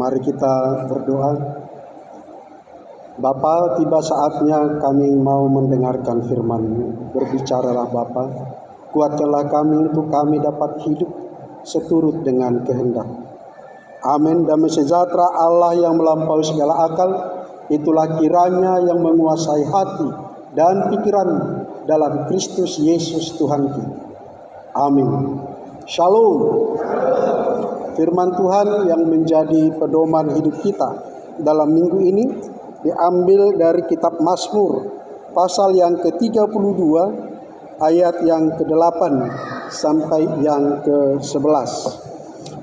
Mari kita berdoa. Bapa, tiba saatnya kami mau mendengarkan firman-Mu. Berbicaralah Bapa, kuatkanlah kami untuk kami dapat hidup seturut dengan kehendak. Amin. Damai sejahtera Allah yang melampaui segala akal, itulah kiranya yang menguasai hati dan pikiran dalam Kristus Yesus Tuhan kita. Amin. Shalom. Firman Tuhan yang menjadi pedoman hidup kita dalam minggu ini diambil dari kitab Mazmur pasal yang ke-32 ayat yang ke-8 sampai yang ke-11.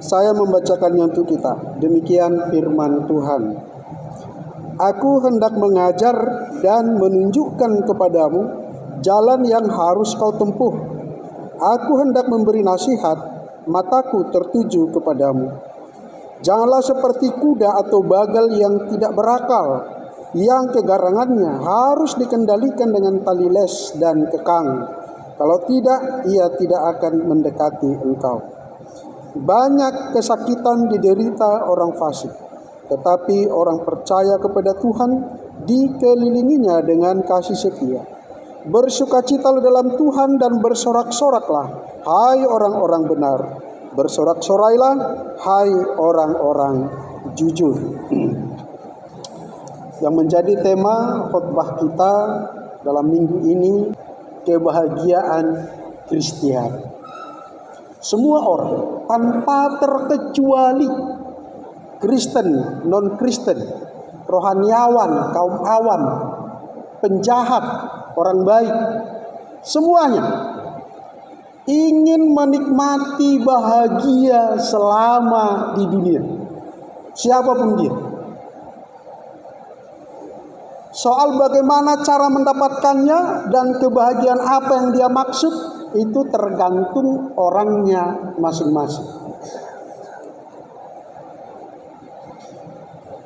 Saya membacakannya untuk kita. Demikian firman Tuhan. Aku hendak mengajar dan menunjukkan kepadamu jalan yang harus kau tempuh. Aku hendak memberi nasihat, mataku tertuju kepadamu. Janganlah seperti kuda atau bagal yang tidak berakal, yang kegarangannya harus dikendalikan dengan tali les dan kekang. Kalau tidak, ia tidak akan mendekati engkau. Banyak kesakitan diderita orang fasik, tetapi orang percaya kepada Tuhan dikelilinginya dengan kasih setia. Bersukacitalah dalam Tuhan dan bersorak-soraklah, hai orang-orang benar. Bersorak-sorailah, hai orang-orang jujur. Yang menjadi tema khotbah kita dalam minggu ini, kebahagiaan Kristen. Semua orang tanpa terkecuali, Kristen, non-Kristen, rohaniawan, kaum awam, penjahat, orang baik, semuanya ingin menikmati bahagia selama di dunia. Siapapun dia. Soal bagaimana cara mendapatkannya dan kebahagiaan apa yang dia maksud, itu tergantung orangnya masing-masing.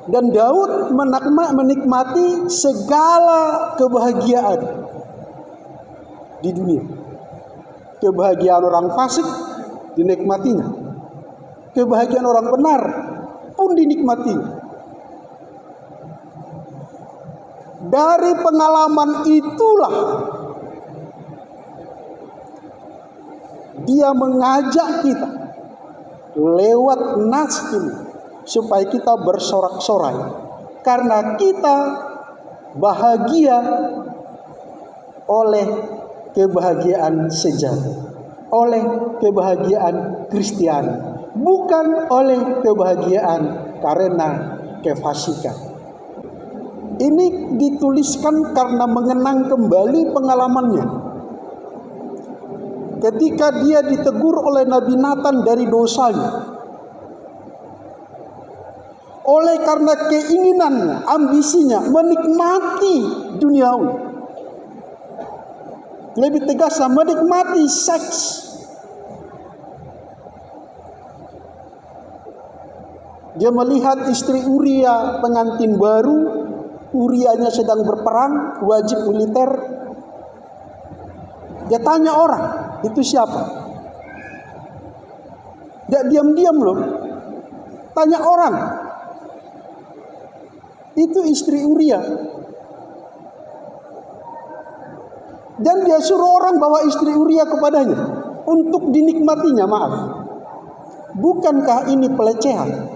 Dan Daud menikmati segala kebahagiaan di dunia. Kebahagiaan orang fasik dinikmatinya. Kebahagiaan orang benar pun dinikmatinya. Dari pengalaman itulah dia mengajak kita lewat nas ini supaya kita bersorak-sorai, karena kita bahagia oleh kebahagiaan sejati, oleh kebahagiaan Kristiani, bukan oleh kebahagiaan karena kefasikan. Ini dituliskan karena mengenang kembali pengalamannya. Ketika dia ditegur oleh Nabi Nathan dari dosanya. Oleh karena keinginannya, ambisinya menikmati duniawi. Lebih tegasnya menikmati seks. Dia melihat istri Uria pengantin baru. Urianya sedang berperang, wajib militer. Dia tanya orang, itu siapa? Dia diam-diam loh. Tanya orang, itu istri Uria. Dan dia suruh orang bawa istri Uria kepadanya untuk dinikmatinya, maaf. Bukankah ini pelecehan?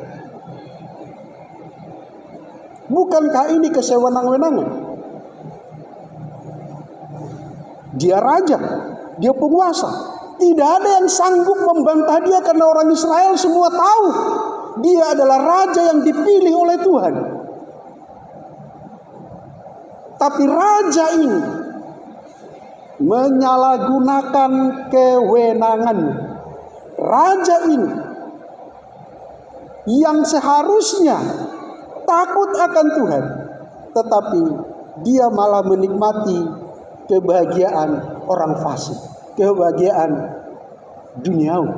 Bukankah ini kesewenang-wenangan? Dia raja, dia penguasa. Tidak ada yang sanggup membantah dia karena orang Israel semua tahu dia adalah raja yang dipilih oleh Tuhan. Tapi raja ini menyalahgunakan kewenangan. Raja ini yang seharusnya takut akan Tuhan, tetapi dia malah menikmati kebahagiaan orang fasik, kebahagiaan duniawi.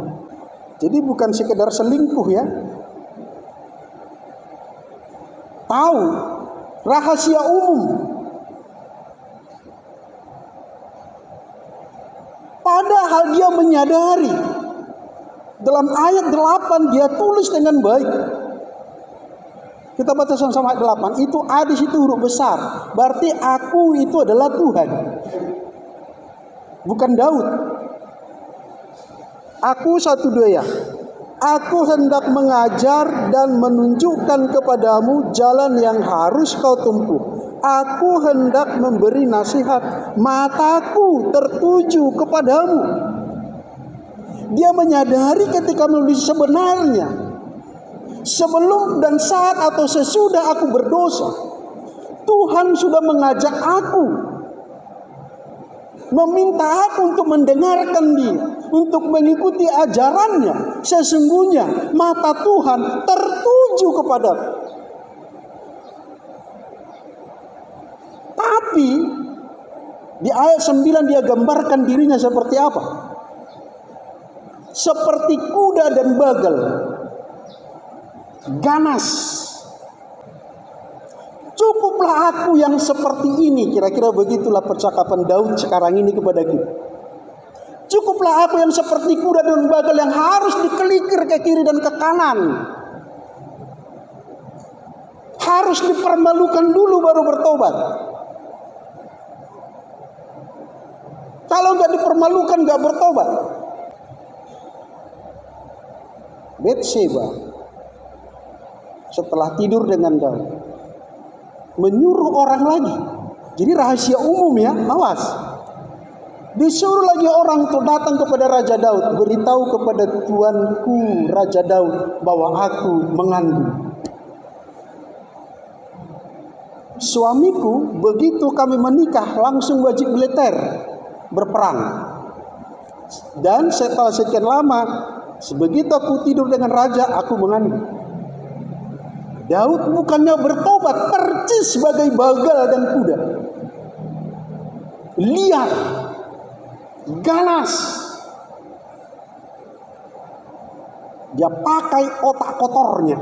Jadi bukan sekedar selingkuh ya. Tahu rahasia umum. Padahal dia menyadari. Dalam ayat 8 dia tulis dengan baik. Kita baca sama-sama ayat 8. Itu A di situ huruf besar. Berarti aku itu adalah Tuhan. Bukan Daud. Aku 1-2 ya. Aku hendak mengajar dan menunjukkan kepadamu jalan yang harus kau tempuh. Aku hendak memberi nasihat. Mataku tertuju kepadamu. Dia menyadari ketika menulis sebenarnya, sebelum dan saat atau sesudah aku berdosa, Tuhan sudah mengajak aku, meminta aku untuk mendengarkan dia, untuk mengikuti ajarannya. Sesungguhnya mata Tuhan tertuju kepadaku. Tapi di ayat 9 dia gambarkan dirinya seperti apa? Seperti kuda dan bagal, ganas. Cukuplah aku yang seperti ini. Kira-kira begitulah percakapan Daud sekarang ini kepada kita. Cukuplah aku yang seperti kuda dan bagal yang harus dikelikir ke kiri dan ke kanan. Harus dipermalukan dulu baru bertobat. Kalau nggak dipermalukan nggak bertobat. Bathsheba setelah tidur dengan Daud menyuruh orang lagi. Jadi rahasia umum ya, awas. Disuruh lagi orang untuk datang kepada Raja Daud, beritahu kepada tuanku Raja Daud bahwa aku mengandung. Suamiku begitu kami menikah langsung wajib militer, berperang. Dan setelah sekian lama, begitu aku tidur dengan raja, aku mengandung. Daud bukannya bertobat, percis sebagai bagal dan kuda. Liar, ganas. Dia pakai otak kotornya.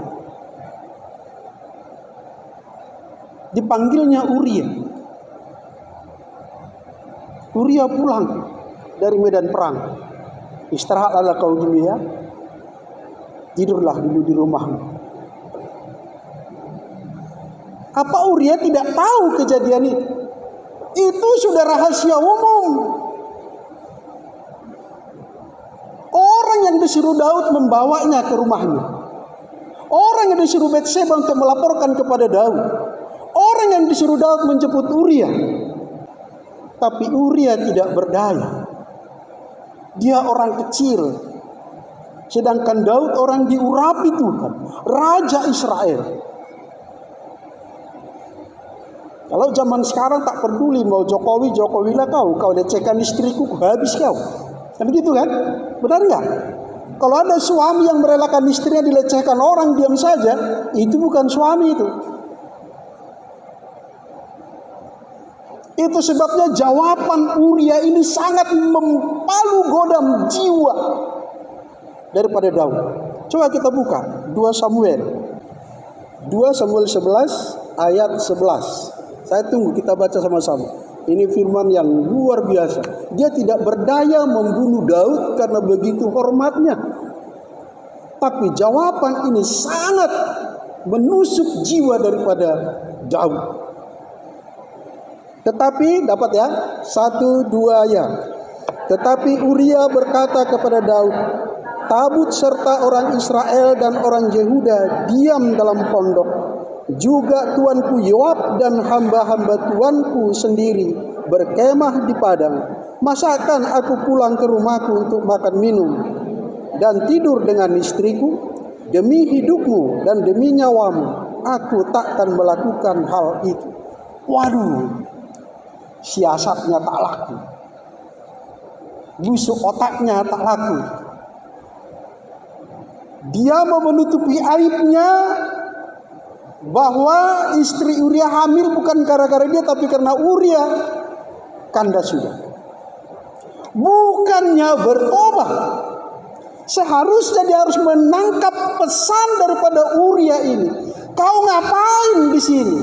Dipanggilnya Uria. Uria pulang dari medan perang. Istirahatlah kau dulu ya. Tidurlah dulu di rumahmu. Apa Uria tidak tahu kejadian itu? Itu sudah rahasia umum. Orang yang disuruh Daud membawanya ke rumahnya. Orang yang disuruh Bathsheba untuk melaporkan kepada Daud. Orang yang disuruh Daud menjemput Uria. Tapi Uria tidak berdaya. Dia orang kecil. Sedangkan Daud orang diurapi Tuhan, Raja Israel. Kalau zaman sekarang tak peduli mau Jokowi, Jokowilah kau lecehkan istriku, habis kau. Kan gitu kan? Benar nggak? Kalau ada suami yang merelakan istrinya dilecehkan orang, diam saja, itu bukan suami itu. Itu sebabnya jawaban Uria ini sangat mempalu godam jiwa daripada Daud. Coba kita buka 2 Samuel 11 ayat 11. Saya tunggu kita baca sama-sama. Ini firman yang luar biasa. Dia tidak berdaya membunuh Daud karena begitu hormatnya. Tapi jawaban ini sangat menusuk jiwa daripada Daud. Tetapi dapat ya 1-2 ya. Tetapi Uria berkata kepada Daud, tabut serta orang Israel dan orang Yehuda diam dalam pondok. Juga tuanku Yoab dan hamba-hamba tuanku sendiri berkemah di padang. Masakan aku pulang ke rumahku untuk makan minum dan tidur dengan istriku? Demi hidupmu dan demi nyawamu, aku takkan melakukan hal itu. Waduh, siasatnya tak laku, busuk otaknya tak laku. Dia mau menutupi aibnya bahwa istri Uria hamil bukan gara-gara dia, tapi karena Uria kandas sudah. Bukannya bertobat, seharusnya dia harus menangkap pesan daripada Uria ini. Kau ngapain di sini?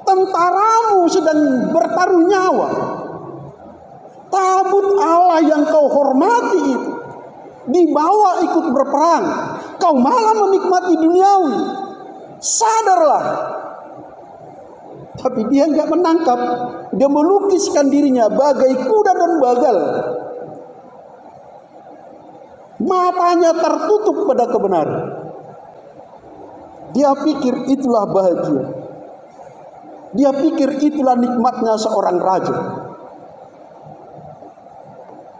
Tentaramu sedang bertaruh nyawa. Tabut Allah yang kau hormati itu dibawa ikut berperang. Kau malah menikmati duniawi. Sadarlah. Tapi dia nggak menangkap. Dia melukiskan dirinya bagai kuda dan bagal. Matanya tertutup pada kebenaran. Dia pikir itulah bahagia. Dia pikir itulah nikmatnya seorang raja.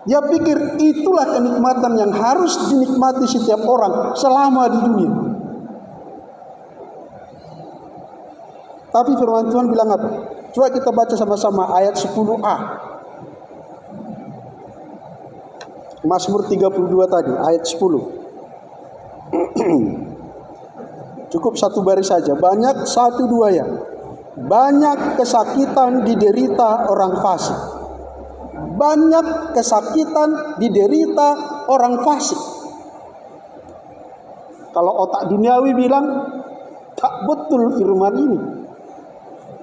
Dia pikir itulah kenikmatan yang harus dinikmati setiap orang selama di dunia. Tapi firman Tuhan bilang apa? Coba kita baca sama-sama ayat 10a. Mazmur 32 tadi, ayat 10. Cukup satu baris saja, banyak satu dua ya. Banyak kesakitan diderita orang fasik. Banyak kesakitan diderita orang fasik. Kalau otak duniawi bilang, tak betul firman ini.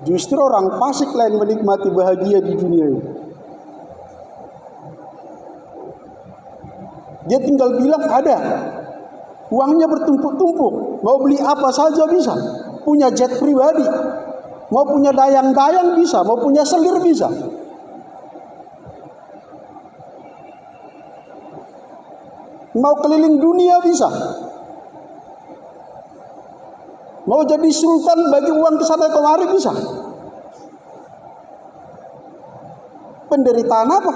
Justru orang fasik lain menikmati bahagia di dunia ini. Dia tinggal bilang ada. Uangnya bertumpuk-tumpuk. Mau beli apa saja bisa. Punya jet pribadi. Mau punya dayang-dayang bisa. Mau punya selir bisa. Mau keliling dunia bisa. Mau jadi sultan bagi uang kesana kemari bisa. Penderitaan apa?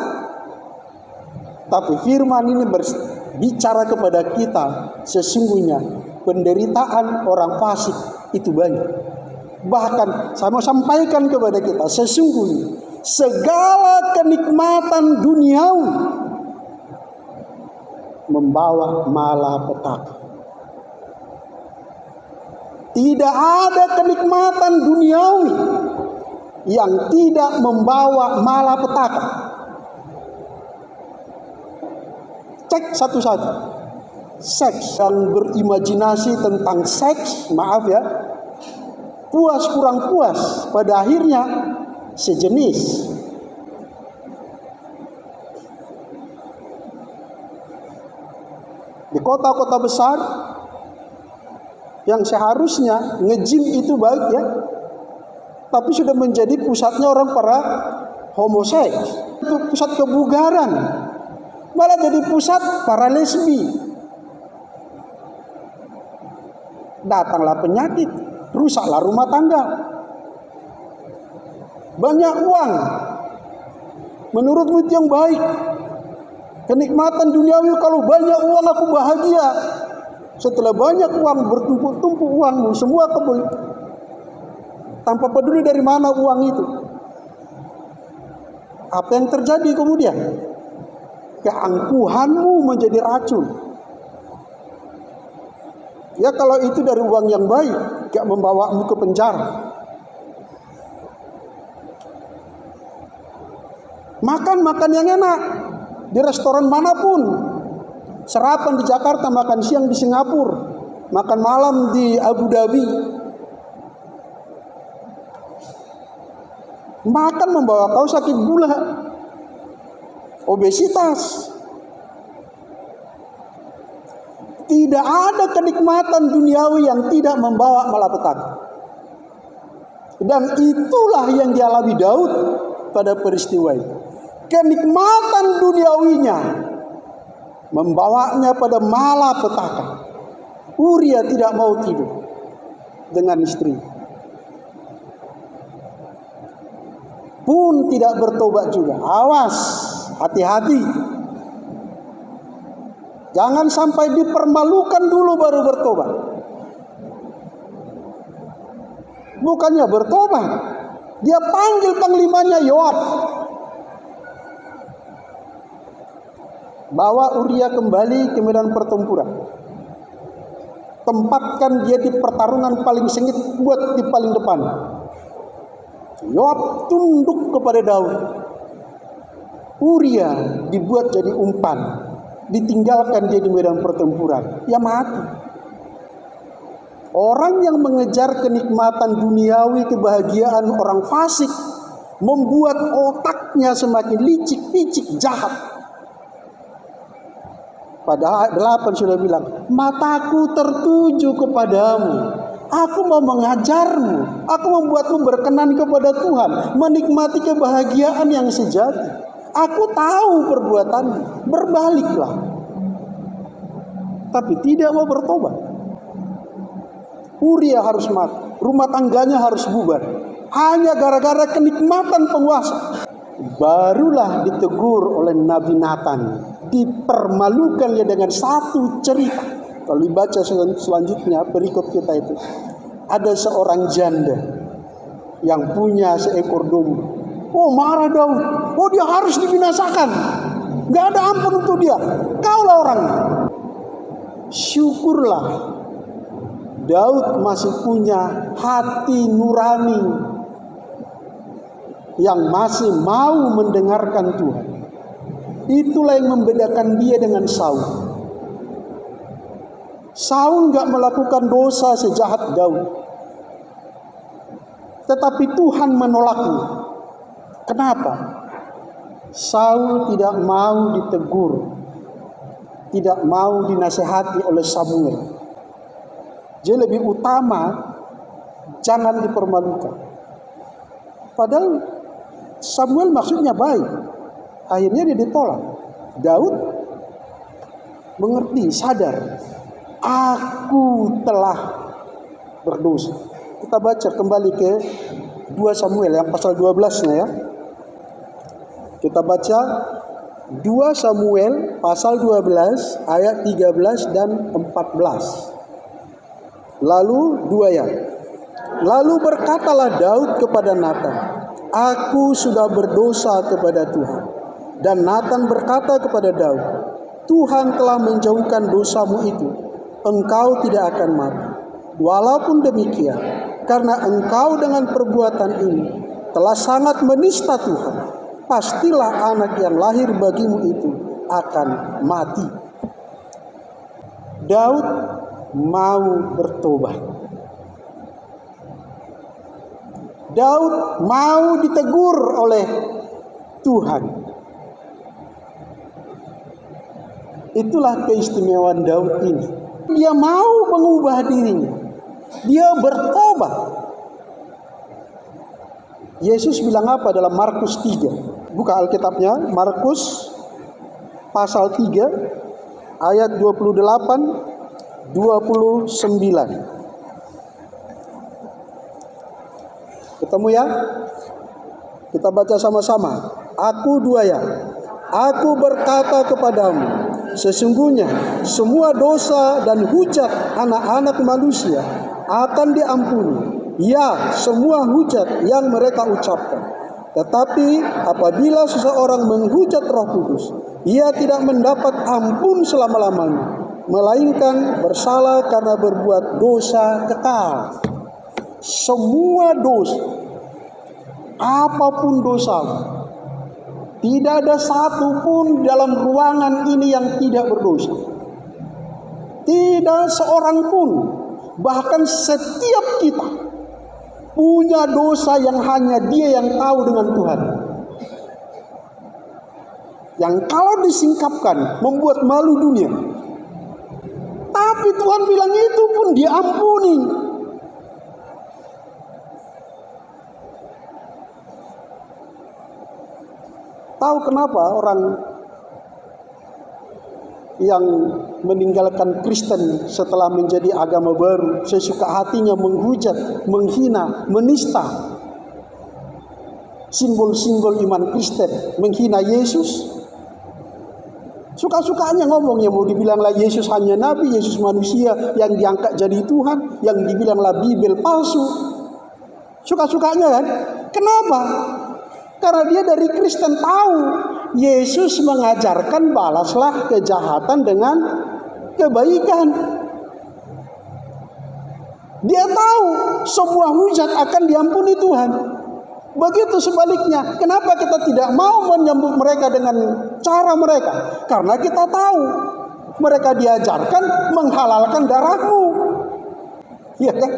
Tapi firman ini berbicara kepada kita, sesungguhnya penderitaan orang fasik itu banyak. Bahkan saya mau sampaikan kepada kita, sesungguhnya segala kenikmatan duniawi membawa malapetaka. Tidak ada kenikmatan duniawi yang tidak membawa malapetaka. Cek satu-satu. Seks yang berimajinasi tentang seks, maaf ya, puas kurang puas, pada akhirnya sejenis. Di kota-kota besar yang seharusnya nge-gym itu baik ya, tapi sudah menjadi pusatnya orang para homoseks, itu pusat kebugaran, malah jadi pusat para lesbi. Datanglah penyakit, rusaklah rumah tangga. Banyak uang, menurutmu itu yang baik. Kenikmatan duniawi, kalau banyak uang aku bahagia. Setelah banyak uang, bertumpuk-tumpuk uangmu, semua kebeli. Tanpa peduli dari mana uang itu. Apa yang terjadi kemudian? Keangkuhanmu menjadi racun. Ya kalau itu dari uang yang baik, gak membawamu ke penjara. Makan yang enak di restoran manapun. Sarapan di Jakarta, makan siang di Singapura, makan malam di Abu Dhabi. Makan membawa kau sakit gula, obesitas. Tidak ada kenikmatan duniawi yang tidak membawa malapetaka. Dan itulah yang dialami Daud pada peristiwa itu. Kenikmatan duniawinya membawanya pada malapetaka. Uria tidak mau tidur dengan istri, pun tidak bertobat juga. Awas, hati-hati. Jangan sampai dipermalukan dulu baru bertobat. Bukannya bertobat, dia panggil panglimanya Yoab. Bawa Uria kembali ke medan pertempuran. Tempatkan dia di pertarungan paling sengit, buat di paling depan. Yoab tunduk kepada Daud. Uria dibuat jadi umpan, ditinggalkan dia di medan pertempuran. Ya mati. Orang yang mengejar kenikmatan duniawi, kebahagiaan orang fasik, membuat otaknya semakin licik-licik, jahat. Padahal 8 sudah bilang, mataku tertuju kepadamu, Aku mau mengajarmu, aku membuatmu berkenan kepada Tuhan, menikmati kebahagiaan yang sejati. Aku tahu perbuatanmu, berbaliklah. Tapi tidak mau bertobat. Uria harus mati, rumah tangganya harus bubar, hanya gara-gara kenikmatan penguasa. Barulah ditegur oleh Nabi Nathan, dipermalukan dia dengan satu cerita. Kalau dibaca selanjutnya perikop kita itu, ada seorang janda yang punya seekor domba. Oh, marah Daud. Oh, dia harus dibinasakan. Gak ada ampun untuk dia. Kaulah orang. Syukurlah Daud masih punya hati nurani yang masih mau mendengarkan Tuhan. Itulah yang membedakan dia dengan Saul. Saul gak melakukan dosa sejahat Daud, tetapi Tuhan menolaknya. Kenapa? Saul tidak mau ditegur, tidak mau dinasehati oleh Samuel. Dia lebih utama jangan dipermalukan. Padahal Samuel maksudnya baik, akhirnya dia ditolak. Daud mengerti, sadar, aku telah berdosa. Kita baca kembali ke 2 Samuel yang pasal 12-nya ya. Kita baca 2 Samuel pasal 12 ayat 13 dan 14. Lalu 2 ya. Lalu berkatalah Daud kepada Nathan, aku sudah berdosa kepada Tuhan. Dan Nathan berkata kepada Daud, Tuhan telah menjauhkan dosamu itu, engkau tidak akan mati. Walaupun demikian, karena engkau dengan perbuatan ini telah sangat menista Tuhan, pastilah anak yang lahir bagimu itu akan mati. Daud mau bertobat. Daud mau ditegur oleh Tuhan. Itulah keistimewaan Daud ini. Dia mau mengubah dirinya. Dia bertobat. Yesus bilang apa dalam Markus 3? Buka Alkitabnya, Markus pasal 3 ayat 28 29. Ketemu ya? Kita baca sama-sama. Aku 2 ya. Aku berkata kepadamu, sesungguhnya semua dosa dan hujat anak-anak manusia akan diampuni. Ya, semua hujat yang mereka ucapkan. Tetapi apabila seseorang menghujat Roh Kudus, ia tidak mendapat ampun selama-lamanya, melainkan bersalah karena berbuat dosa kekal. Semua dosa, apapun dosa, tidak ada satu pun dalam ruangan ini yang tidak berdosa. Tidak seorang pun, bahkan setiap kita punya dosa yang hanya Dia yang tahu dengan Tuhan. Yang kalau disingkapkan membuat malu dunia. Tapi Tuhan bilang itu pun diampuni. Tahu kenapa orang yang meninggalkan Kristen setelah menjadi agama baru sesuka hatinya menghujat, menghina, menista simbol-simbol iman Kristen, menghina Yesus? Suka-sukanya ngomongnya, mau dibilanglah Yesus hanya nabi, Yesus manusia yang diangkat jadi Tuhan, yang dibilanglah Bible palsu. Suka-sukanya kan? Kenapa? Karena dia dari Kristen tahu Yesus mengajarkan balaslah kejahatan dengan kebaikan. Dia tahu semua hujat akan diampuni Tuhan. Begitu sebaliknya, kenapa kita tidak mau menyambut mereka dengan cara mereka? Karena kita tahu mereka diajarkan menghalalkan darahmu. Iya kan?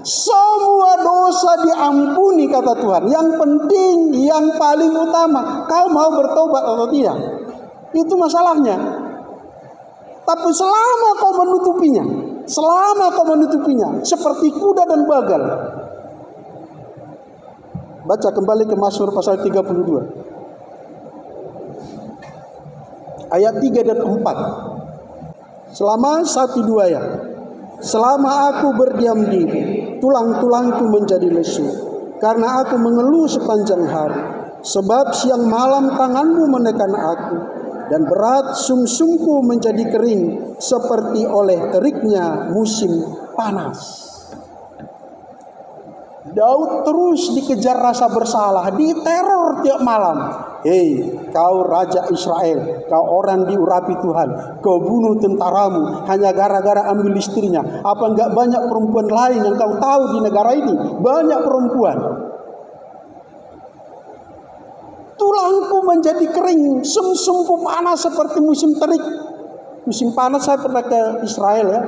Semua dosa diampuni kata Tuhan. Yang penting, yang paling utama, kau mau bertobat atau tidak? Itu masalahnya. Tapi selama kau menutupinya, selama kau menutupinya seperti kuda dan bagal. Baca kembali ke Mazmur pasal 32 ayat 3 dan 4. Selama 1-2 ya. Selama aku berdiam diri, tulang-tulangku menjadi lesu, karena aku mengeluh sepanjang hari. Sebab siang malam tanganmu menekan aku, dan berat sumsumku menjadi kering seperti oleh teriknya musim panas. Daud terus dikejar rasa bersalah, diteror tiap malam. Hei, kau Raja Israel, kau orang diurapi Tuhan, kau bunuh tentaramu hanya gara-gara ambil istrinya. Apa enggak banyak perempuan lain yang kau tahu di negara ini? Banyak perempuan. Tulangku menjadi kering, sumsumku panas seperti musim terik. Musim panas, saya pernah ke Israel ya.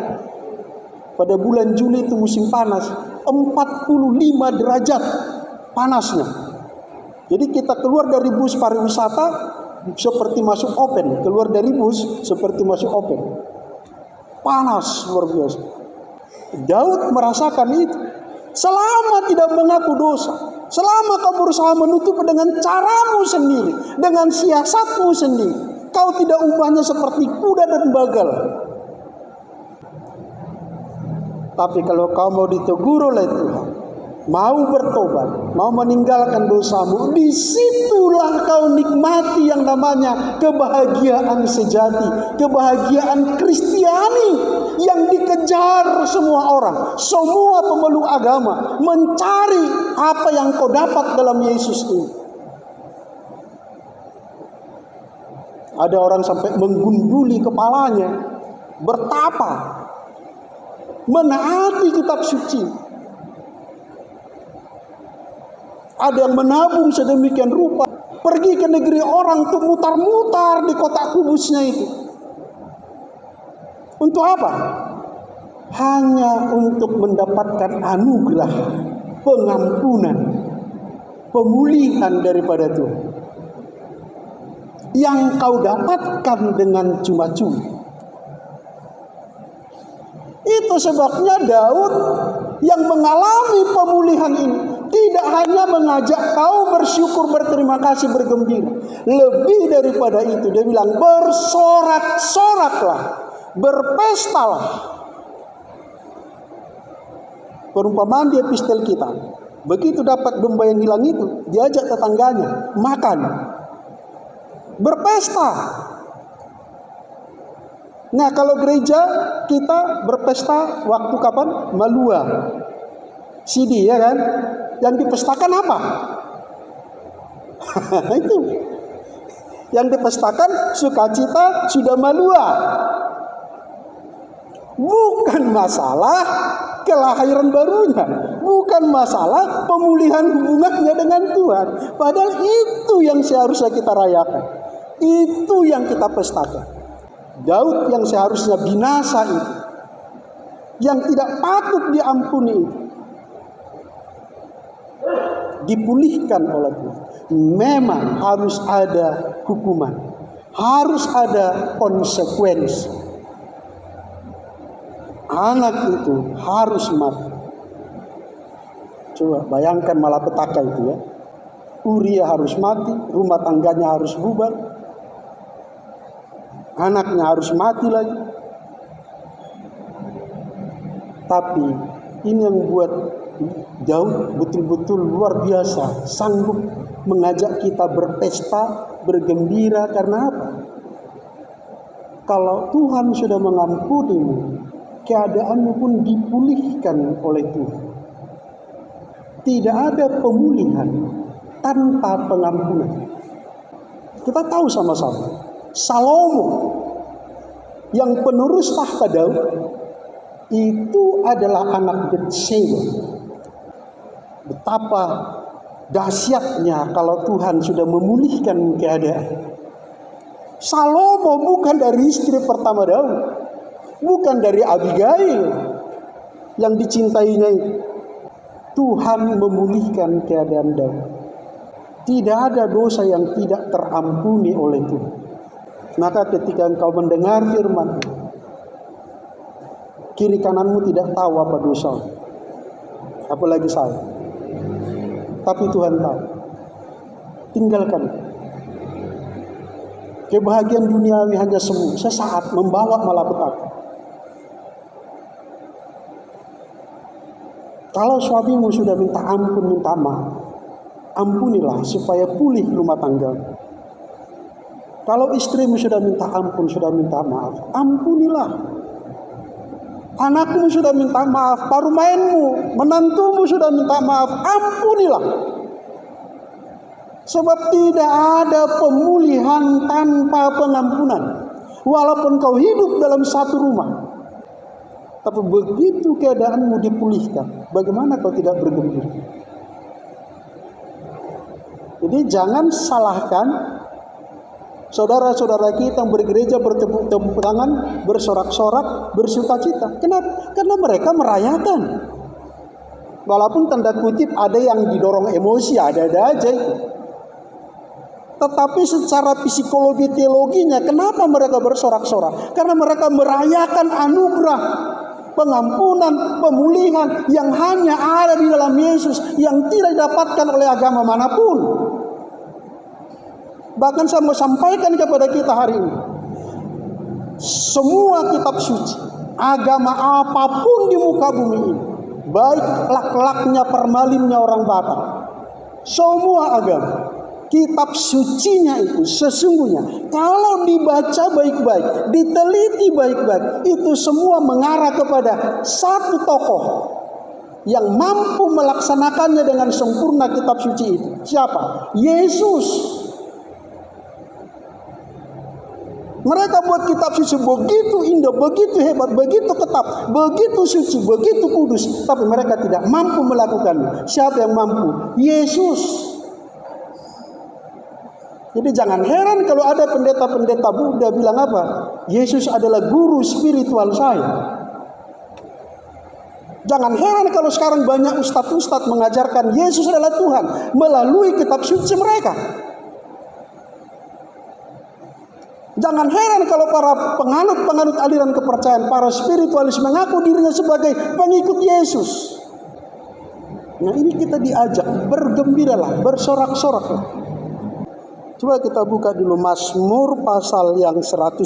Pada bulan Juli itu musim panas, 45 derajat panasnya. Jadi kita keluar dari bus pariwisata seperti masuk open, keluar dari bus seperti masuk open. Panas luar biasa. Daud merasakan itu. Selama tidak mengaku dosa, selama kau berusaha menutup dengan caramu sendiri, dengan siasatmu sendiri, kau tidak ubahnya seperti kuda dan bagal. Tapi kalau kau mau ditegur oleh Tuhan, mau bertobat, mau meninggalkan dosamu, disitulah kau nikmati yang namanya kebahagiaan sejati, kebahagiaan Kristiani yang dikejar semua orang, semua pemeluk agama, mencari apa yang kau dapat dalam Yesus ini. Ada orang sampai menggunduli kepalanya, bertapa, menaati kitab suci. Ada yang menabung sedemikian rupa, pergi ke negeri orang untuk mutar-mutar di kotak kubusnya itu. Untuk apa? Hanya untuk mendapatkan anugerah, pengampunan, pemulihan daripada Tuhan, yang kau dapatkan dengan cuma-cuma. Itu sebabnya Daud yang mengalami pemulihan ini tidak hanya mengajak kau bersyukur, berterima kasih, bergembira. Lebih daripada itu, dia bilang bersorak-soraklah, berpestalah. Perumpamaan di epistel kita, begitu dapat domba yang hilang itu, diajak tetangganya makan, berpesta. Nah, kalau gereja kita berpesta waktu kapan? Malua, Sidi, ya kan? Yang dipestakan apa? Itu yang dipestakan sukacita sudah malua. Bukan masalah kelahiran barunya, bukan masalah pemulihan hubungannya dengan Tuhan. Padahal itu yang seharusnya kita rayakan, itu yang kita pestakan. Daud yang seharusnya binasa itu, yang tidak patut diampuni itu, dipulihkan oleh Tuhan. Memang harus ada hukuman, harus ada konsekuensi. Anak itu harus mati. Coba bayangkan malapetaka itu ya. Uria harus mati, rumah tangganya harus bubar, anaknya harus mati lagi. Tapi ini yang buat Daud betul-betul luar biasa, sanggup mengajak kita berpesta, bergembira. Karena apa? Kalau Tuhan sudah mengampunimu, keadaanmu pun dipulihkan oleh Tuhan. Tidak ada pemulihan tanpa pengampunan. Kita tahu sama-sama, Salomo yang penerus tahta Daud itu adalah anak Betseba. Betapa dahsyatnya kalau Tuhan sudah memulihkan keadaan. Salomo bukan dari istri pertama Daud, bukan dari Abigail yang dicintainya itu. Tuhan memulihkan keadaan Daud. Tidak ada dosa yang tidak terampuni oleh Tuhan. Maka ketika engkau mendengar firman, Kiri kananmu tidak tahu apa dosa, apalagi saya. Tapi Tuhan tahu. Tinggalkan. Kebahagiaan duniawi hanya semu, sesaat, membawa malapetaka. Kalau suamimu sudah minta ampun, minta maaf, ampunilah supaya pulih rumah tangga. Kalau istrimu sudah minta ampun, sudah minta maaf, ampunilah. Anakmu sudah minta maaf, parumainmu, menantumu sudah minta maaf, ampunilah. Sebab tidak ada pemulihan tanpa pengampunan. Walaupun kau hidup dalam satu rumah, tapi begitu keadaanmu dipulihkan, bagaimana kau tidak bergembira? Jadi jangan salahkan saudara-saudara kita yang bergereja, bertepuk tangan, bersorak-sorak, bersukacita. Kenapa? Karena mereka merayakan. Walaupun tanda kutip ada yang didorong emosi, ada-ada aja. Tetapi secara psikologi teologinya, kenapa mereka bersorak-sorak? Karena mereka merayakan anugerah, pengampunan, pemulihan yang hanya ada di dalam Yesus, yang tidak didapatkan oleh agama manapun. Bahkan saya mau sampaikan kepada kita hari ini, semua kitab suci, agama apapun di muka bumi ini, baik lak-laknya, permalimnya orang Batak, semua agama, kitab sucinya itu sesungguhnya kalau dibaca baik-baik, diteliti baik-baik, itu semua mengarah kepada satu tokoh yang mampu melaksanakannya dengan sempurna kitab suci itu. Siapa? Yesus. Mereka buat kitab suci begitu indah, begitu hebat, begitu ketat, begitu suci, begitu kudus, tapi mereka tidak mampu melakukannya. Siapa yang mampu? Yesus. Jadi jangan heran kalau ada pendeta-pendeta Buddha bilang apa? Yesus adalah guru spiritual saya. Jangan heran kalau sekarang banyak ustadz-ustadz mengajarkan Yesus adalah Tuhan melalui kitab suci mereka. Jangan heran kalau para penganut aliran kepercayaan, para spiritualis mengaku dirinya sebagai pengikut Yesus. Nah, ini kita diajak bergembiralah, bersorak-soraklah. Coba kita buka dulu Mazmur pasal yang 103.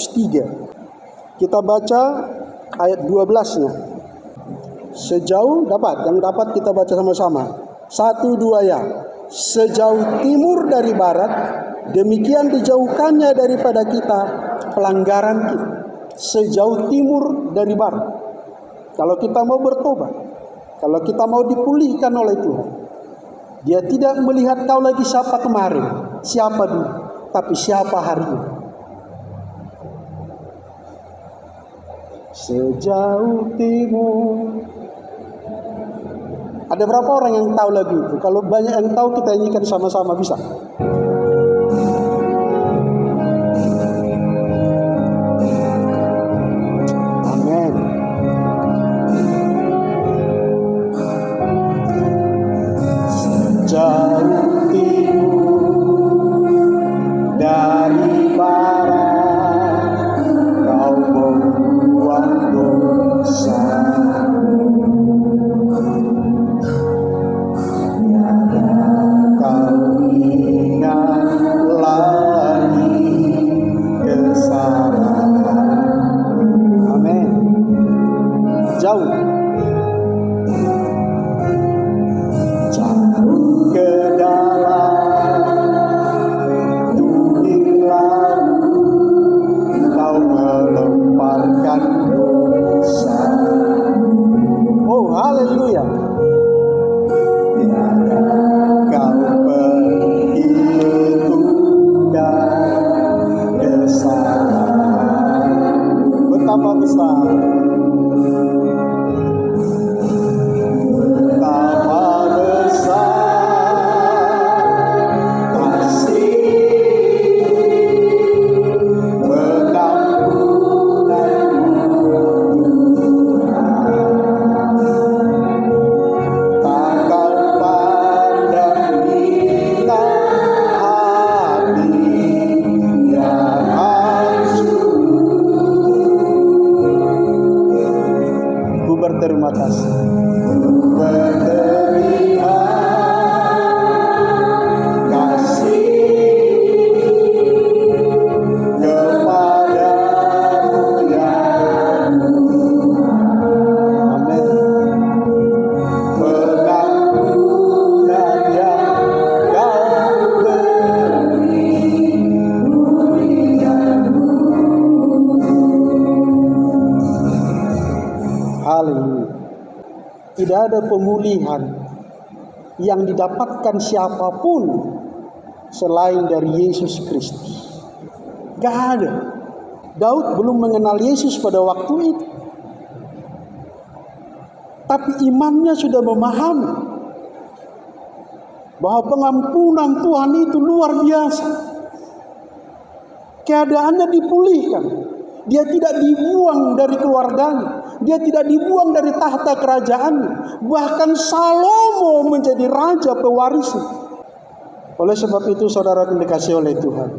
Kita baca ayat 12-nya. Sejauh yang dapat kita baca sama-sama. 1, 2 ya. Sejauh timur dari barat, demikian dijauhkannya daripada kita pelanggaran kita. Sejauh timur dari barat. Kalau kita mau bertobat, kalau kita mau dipulihkan oleh Tuhan, Dia tidak melihat kau lagi siapa kemarin, siapa dulu, tapi siapa hari ini. Sejauh timur. Ada berapa orang yang tahu lagu itu? Kalau banyak yang tahu, kita nyanyikan sama-sama, bisa? Amin. Sejauh timur dari barat, kau membuat dosa. Jauh ke dalam tuning lalu, kau melemparkan dosa. Oh, haleluya. Tiada kau pergi letukan kesalahan. Betapa besar. Terima kasih. Menerima kasih kepadamu ya Amin. Pengampunan yang Kau beri Haleluya. Tidak ada pemulihan yang didapatkan siapapun selain dari Yesus Kristus. Gak ada. Daud belum mengenal Yesus pada waktu itu. Tapi imannya sudah memahami bahwa pengampunan Tuhan itu luar biasa. Keadaannya dipulihkan. Dia tidak dibuang dari keluarganya. Dia tidak dibuang dari tahta kerajaannya. Bahkan Salomo menjadi raja pewarisnya. Oleh sebab itu saudara yang dikasihi oleh Tuhan,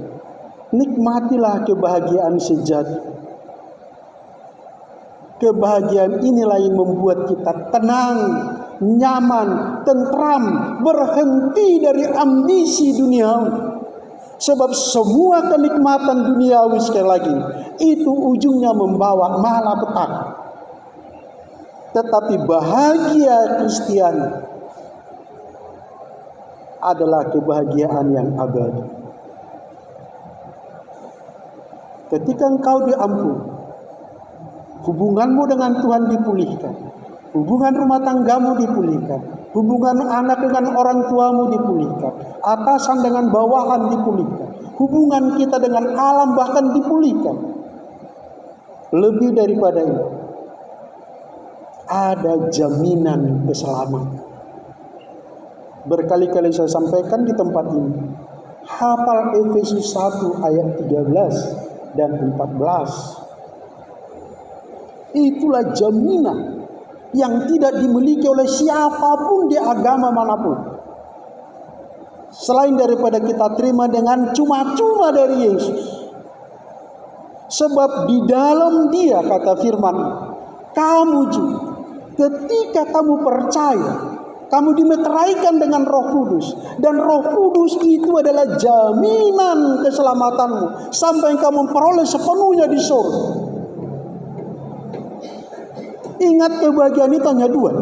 nikmatilah kebahagiaan sejati. Kebahagiaan inilah yang membuat kita tenang, nyaman, tentram, berhenti dari ambisi duniawi. Sebab semua kenikmatan duniawi sekali lagi itu ujungnya membawa malapetaka. Tetapi bahagia Kristiani adalah kebahagiaan yang abadi. Ketika engkau diampuni, hubunganmu dengan Tuhan dipulihkan, hubungan rumah tanggamu dipulihkan, hubungan anak dengan orang tuamu dipulihkan, atasan dengan bawahan dipulihkan, hubungan kita dengan alam bahkan dipulihkan. Lebih daripada itu, ada jaminan keselamatan. Berkali-kali saya sampaikan di tempat ini, hafal Efesus 1 ayat 13 dan 14. Itulah jaminan yang tidak dimiliki oleh siapapun di agama manapun, selain daripada kita terima dengan cuma-cuma dari Yesus. Sebab di dalam Dia, kata firman, kamu juga ketika kamu percaya, kamu dimeteraikan dengan Roh Kudus, dan Roh Kudus itu adalah jaminan keselamatanmu sampai kamu memperoleh sepenuhnya di surga. Ingat, kebahagiaan itu hanya dua.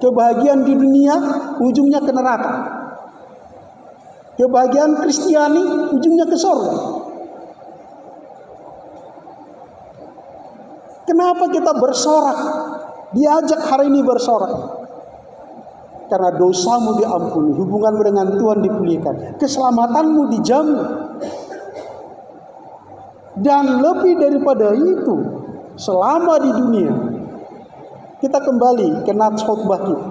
Kebahagiaan di dunia ujungnya ke neraka. Kebahagiaan Kristiani ujungnya ke surga. Kenapa kita bersorak? Diajak hari ini bersorak. Karena dosamu diampuni, hubunganmu dengan Tuhan dipulihkan, keselamatanmu dijamin. Dan lebih daripada itu, selama di dunia, kita kembali ke nats khotbah kita.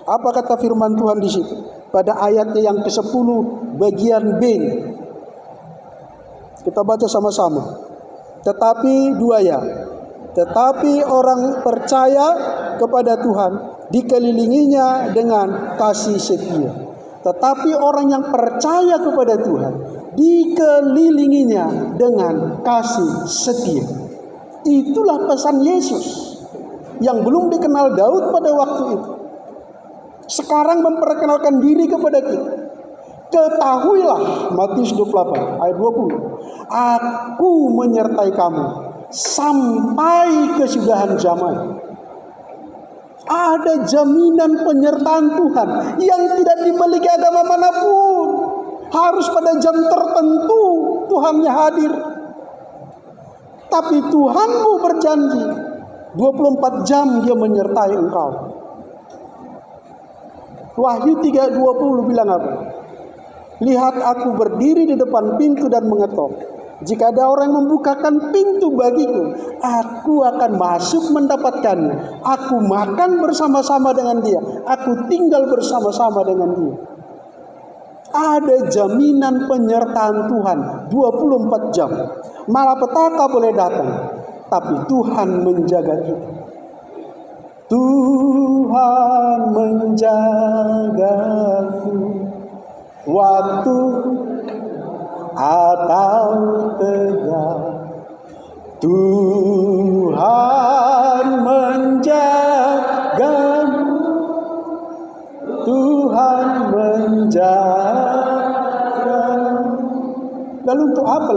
Apa kata firman Tuhan di situ? Pada ayatnya yang ke-10 bagian B. Kita baca sama-sama. Tetapi tetapi orang percaya kepada Tuhan dikelilinginya dengan kasih setia. Tetapi orang yang percaya kepada Tuhan dikelilinginya dengan kasih setia. Itulah pesan Yesus yang belum dikenal Daud pada waktu itu. Sekarang memperkenalkan diri kepada kita. Ketahuilah, Matius 28 ayat 20, aku menyertai kamu sampai kesudahan zaman. Ada jaminan penyertaan Tuhan yang tidak dimiliki agama manapun. Harus pada jam tertentu Tuhannya hadir. Tapi Tuhanmu berjanji 24 jam Dia menyertai engkau. Wahyu 3:20 bilang apa? Lihat, aku berdiri di depan pintu dan mengetok. Jika ada orang yang membukakan pintu bagiku, aku akan masuk mendapatkannya. Aku makan bersama-sama dengan dia. Aku tinggal bersama-sama dengan dia. Ada jaminan penyertaan Tuhan 24 jam. Malapetaka boleh datang, tapi Tuhan menjaga kita. Tuhan menjagaku waktu atau tegak. Tuhan menjagaku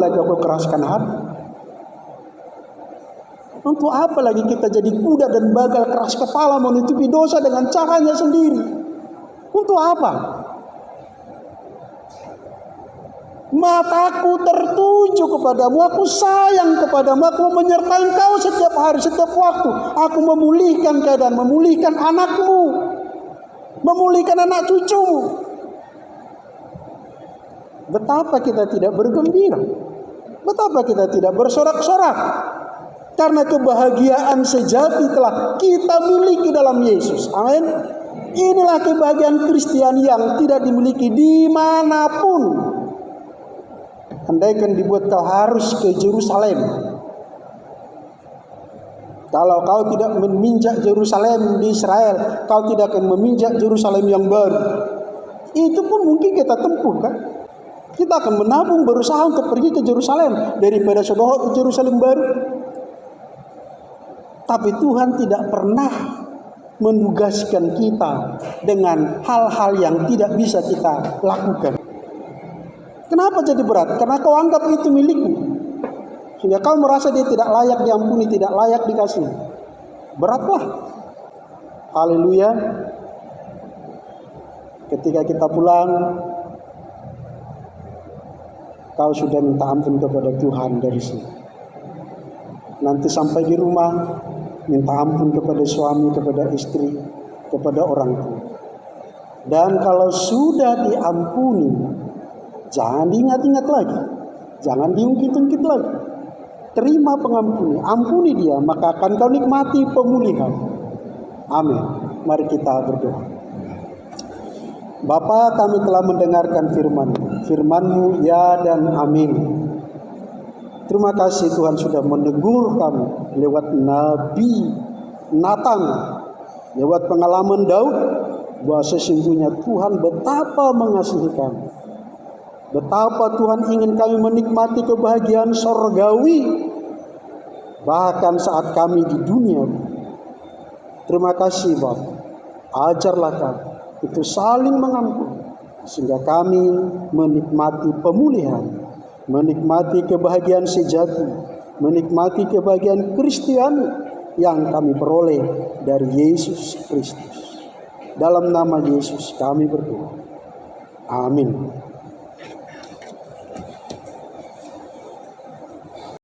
lagi aku keraskan hati? Untuk apa lagi kita jadi kuda dan bagal keras kepala menutupi dosa dengan caranya sendiri? Untuk apa? Mataku tertuju kepadamu, aku sayang kepadamu, aku menyertai engkau setiap hari, setiap waktu. Aku memulihkan keadaan, memulihkan anakmu, memulihkan anak cucumu. Betapa kita tidak bergembira, betapa kita tidak bersorak-sorak, karena kebahagiaan sejati telah kita miliki dalam Yesus. Amin. Inilah kebahagiaan Kristiani yang tidak dimiliki dimanapun. Andaikan dibuat kau harus ke Yerusalem, kalau kau tidak meminjak Yerusalem di Israel, kau tidak akan meminjak Yerusalem yang baru. Itu pun mungkin kita tempuh kan. Kita akan menabung, berusaha untuk pergi ke Yerusalem daripada sodoh ke Yerusalem baru. Tapi Tuhan tidak pernah menugaskan kita dengan hal-hal yang tidak bisa kita lakukan. Kenapa jadi berat? Karena kau anggap itu milikmu, sehingga kau merasa dia tidak layak diampuni, tidak layak dikasih. Beratlah. Haleluya. Ketika kita pulang, kau sudah minta ampun kepada Tuhan dari sini. Nanti sampai di rumah, minta ampun kepada suami, kepada istri, kepada orang tua. Dan kalau sudah diampuni, jangan diingat-ingat lagi, jangan diungkit-ungkit lagi. Terima pengampunan, ampuni dia, maka akan kau nikmati pemulihan. Amin. Mari kita berdoa. Bapa, kami telah mendengarkan firman-Mu ya dan amin. Terima kasih Tuhan sudah menegur kami lewat Nabi Nathan, lewat pengalaman Daud, bahwa sesungguhnya Tuhan betapa mengasihi kami. Betapa Tuhan ingin kami menikmati kebahagiaan sorgawi, bahkan saat kami di dunia. Terima kasih Bapak. Ajarlah kami itu saling mengampuni, sehingga kami menikmati pemulihan, menikmati kebahagiaan sejati, menikmati kebahagiaan Kristiani yang kami peroleh dari Yesus Kristus. Dalam nama Yesus kami berdoa. Amin.